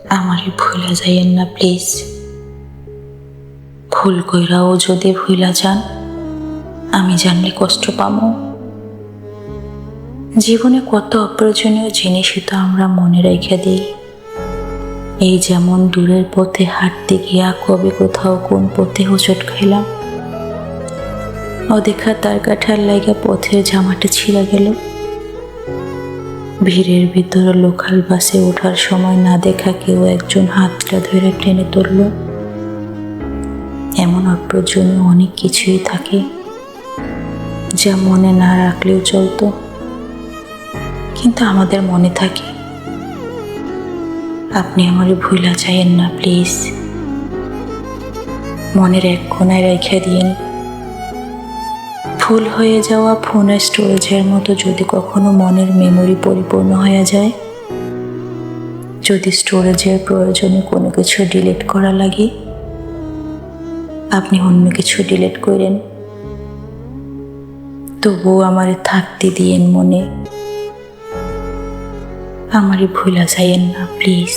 আমারে ভুলা যাইয়েন না প্লিজ। ভুল কইরাও যদি ভুলা যান, আমি জানলে কষ্ট পাবো। জীবনে কত অপ্রয়োজনীয় জিনিসই তো আমরা মনে রেখে দিই। এই যেমন দূরের পথে হাঁটতে গিয়া কবে কোথাও কোন পথে হোঁচট খাইলাম, অদেখা তার কাঠার লাইগা পথের জামাটা ছিঁড়া গেল। ভিড়ের ভিতরে লোকাল বাসে ওঠার সময় না দেখা কেউ একজন হাতটা ধরে টেনে তুলল। এমন অপ্রয়োজনীয় অনেক কিছুই থাকে যা মনে না রাখলেও চলতো, কিন্তু আমাদের মনে থাকে। আপনি আমারে ভুলা যাইয়েন না প্লিজ। মনের এক কোণায় রেখে দিন। ফুল হয়ে যাওয়া ফোনের স্টোরেজের মতো যদি কখনো মনের মেমোরি পরিপূর্ণ হয়ে যায়, যদি স্টোরেজের প্রয়োজনে কোনো কিছু ডিলিট করা লাগে, আপনি অন্য কিছু ডিলিট করেন, তবুও আমারে থাকতে দিয়েন মনে। আমারে ভুলা যাইয়েন না প্লিজ।